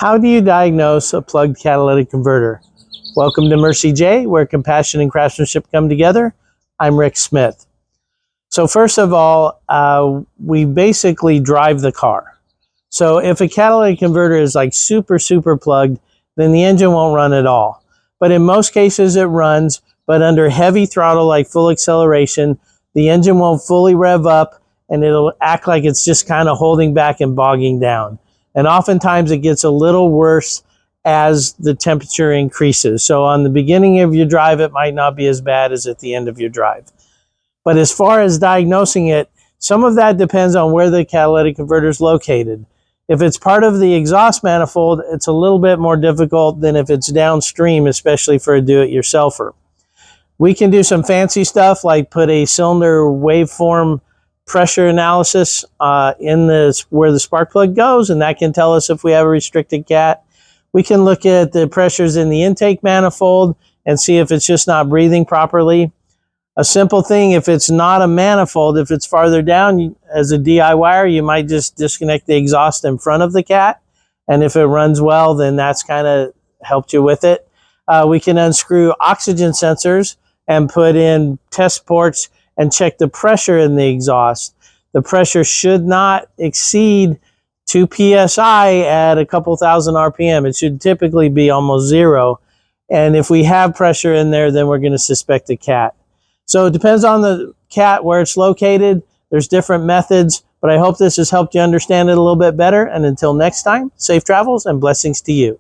How do you diagnose a plugged catalytic converter? Welcome to Mercie J, where compassion and craftsmanship come together. I'm Rick Smith. So first of all, we basically drive the car. So if a catalytic converter is like super plugged, then the engine won't run at all. But in most cases it runs, but under heavy throttle, like full acceleration, the engine won't fully rev up and it'll act like it's just kind of holding back and bogging down. And oftentimes it gets a little worse as the temperature increases. So on the beginning of your drive, it might not be as bad as at the end of your drive. But as far as diagnosing it, some of that depends on where the catalytic converter is located. If it's part of the exhaust manifold, it's a little bit more difficult than if it's downstream, especially for a do-it-yourselfer. We can do some fancy stuff like put a cylinder waveform pressure analysis in where the spark plug goes, and that can tell us if we have a restricted cat. We can look at the pressures in the intake manifold and see if it's just not breathing properly. A simple thing, if it's not a manifold, if it's farther down, as a DIYer, you might just disconnect the exhaust in front of the cat, and if it runs well, then that's kind of helped you with it. We can unscrew oxygen sensors and put in test ports and check the pressure in the exhaust. The pressure should not exceed 2 psi at a couple thousand RPM. It should typically be almost zero. And if we have pressure in there, then we're going to suspect a cat. So it depends on the cat, where it's located. There's different methods, but I hope this has helped you understand it a little bit better. And until next time, safe travels and blessings to you.